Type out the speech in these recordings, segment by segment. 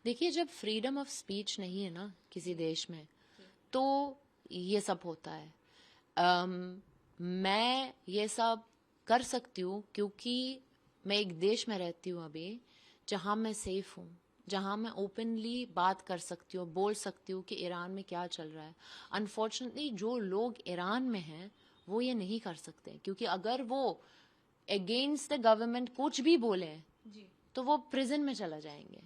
देखिए, जब freedom of speech नहीं है ना किसी देश में, तो ये सब होता है. मैं ये सब कर सकती हूँ क्योंकि मैं एक देश में रहती हूँ अभी जहाँ मैं सेफ हूँ, जहाँ मैं ओपनली बात कर सकती हूँ, बोल सकती हूँ कि ईरान में क्या चल रहा है. अनफॉर्चुनेटली जो लोग ईरान में हैं वो ये नहीं कर सकते, क्योंकि अगर वो अगेंस्ट द गवर्नमेंट कुछ भी बोले तो वो प्रिजन में चला जाएंगे.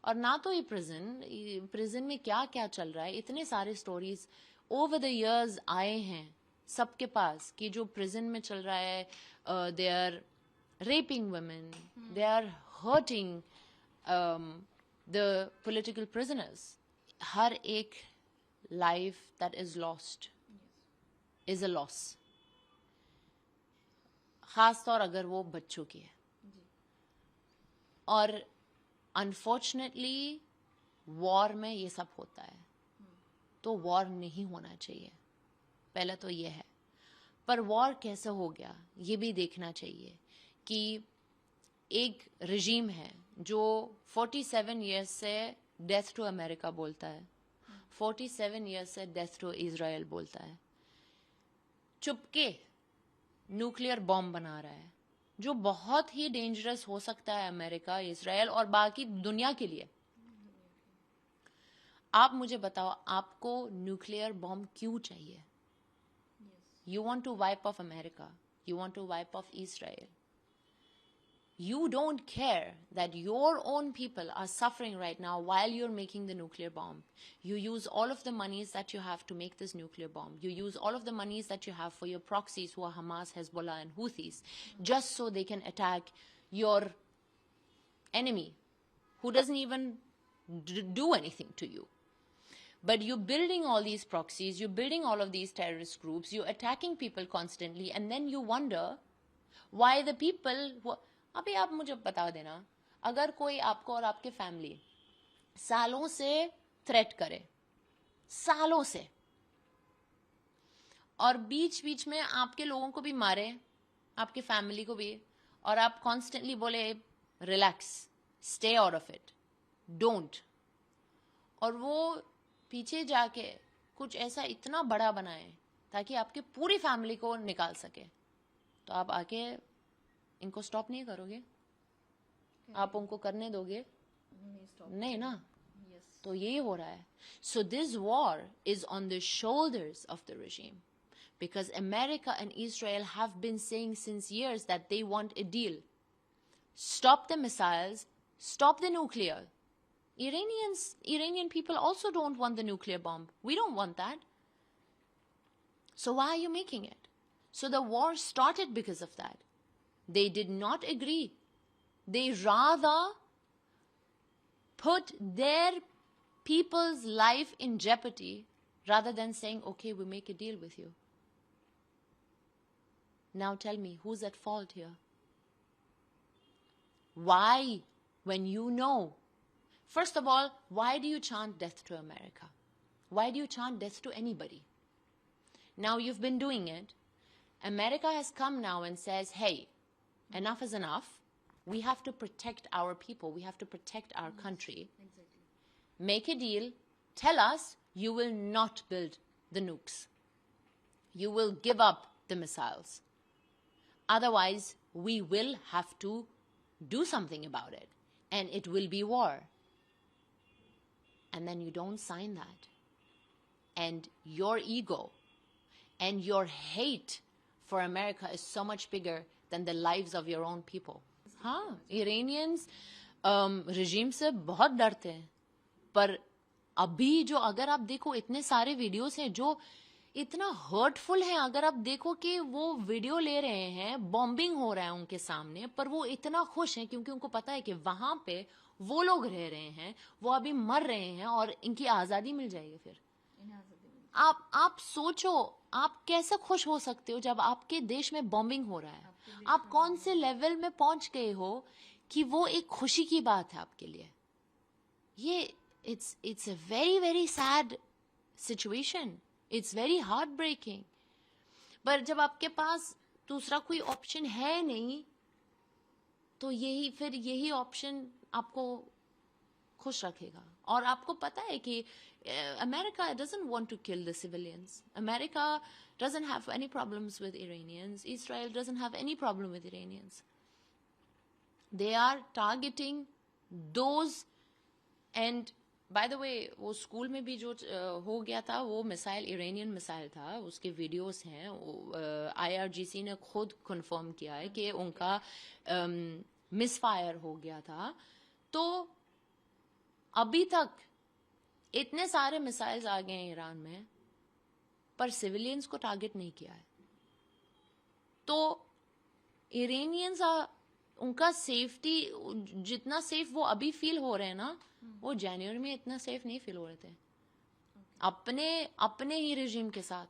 और ना तो ये प्रिजन में क्या क्या चल रहा है, इतने सारे स्टोरीज ओवर द इयर्स आए हैं सबके पास कि जो प्रिजन में चल रहा है, they are raping women, they are hurting the political prisoners. हर एक life that is lost is a loss, खास तौर अगर वो बच्चों की है. और अनफॉर्चुनेटली वॉर में ये सब होता है, तो वॉर नहीं होना चाहिए, पहले तो ये है. पर वॉर कैसे हो गया ये भी देखना चाहिए कि एक रिजीम है जो 47 ईयर्स से डेथ टू अमेरिका बोलता है, 47 ईयर्स से डेथ टू इजराइल बोलता है, चुपके न्यूक्लियर बॉम्ब बना रहा है जो बहुत ही डेंजरस हो सकता है अमेरिका, इजराइल और बाकी दुनिया के लिए. आप मुझे बताओ, आपको न्यूक्लियर बॉम्ब क्यों चाहिए? You want to wipe off America. You want to wipe off Israel. You don't care that your own people are suffering right now while you're making the nuclear bomb. You use all of the monies that you have to make this nuclear bomb. You use all of the monies that you have for your proxies who are Hamas, Hezbollah and Houthis, just so they can attack your enemy who doesn't even do anything to you. But you're building all these proxies, you're building all of these terrorist groups, you're attacking people constantly, and then you wonder why the people who... अभी आप मुझे बता देना, अगर कोई आपको और आपके फैमिली सालों से थ्रेट करे, सालों से, और बीच बीच में आपके लोगों को भी मारे, आपके फैमिली को भी, और आप कॉन्स्टेंटली बोले relax, stay out of it, don't, और वो पीछे जाके कुछ ऐसा इतना बड़ा बनाए ताकि आपकी पूरी फैमिली को निकाल सके, तो आप आके इनको स्टॉप नहीं करोगे? आप उनको करने दोगे? नहीं ना. तो यही हो रहा है. So this war is on the shoulders of the regime, because America and Israel have been saying since years that they want a deal. Stop the missiles, stop the nuclear. Iranian people also don't want the nuclear bomb. We don't want that. So why are you making it? So the war started because of that. They did not agree. They rather put their people's life in jeopardy rather than saying, okay, we make a deal with you. Now tell me, who's at fault here? Why, when you know... First of all, why do you chant death to America? Why do you chant death to anybody? Now you've been doing it. America has come now and says, hey, enough is enough. We have to protect our people. We have to protect our country. Exactly. Make a deal. Tell us you will not build the nukes. You will give up the missiles. Otherwise, we will have to do something about it. And it will be war. And then you don't sign that. And your ego and your hate for America is so much bigger than the lives of your own people. हाँ, Iranians regime से बहुत डरते हैं. पर अभी जो अगर आप देखो, इतने सारे वीडियोस हैं जो इतना हर्टफुल हैं. अगर आप देखो कि वो वीडियो ले रहे हैं, बॉम्बिंग हो रहा है उनके सामने, पर वो इतना खुश हैं क्योंकि उनको पता है कि वहां पे वो लोग रह रहे हैं, वो अभी मर रहे हैं और इनकी आज़ादी मिल जाएगी. फिर आप सोचो, आप कैसे खुश हो सकते हो जब आपके देश में बॉम्बिंग हो रहा है? आप कौन से लेवल में पहुंच गए हो कि वो एक खुशी की बात है आपके लिए? ये it's a very very sad situation. It's very heartbreaking. पर जब आपके पास दूसरा कोई ऑप्शन है नहीं, तो यही ऑप्शन आपको खुश रखेगा। और आपको पता है कि America doesn't want to kill the civilians, America doesn't have any problems with Iranians, Israel doesn't have any problem with Iranians. They are targeting those, and by the way वो स्कूल में भी जो हो गया था वो मिसाइल इरानियन मिसाइल था, उसके वीडियोस हैं, IRGC ने खुद कंफर्म किया है कि उनका मिसफायर हो गया था। तो अभी तक इतने सारे मिसाइल्स आ गए हैं ईरान में, पर सिविलियंस को टारगेट नहीं किया है। तो इरानियंस उनका सेफ्टी, जितना सेफ वो अभी फील हो रहे हैं ना, वो जनवरी में इतना सेफ नहीं फील हो रहे थे अपने ही रिजीम के साथ।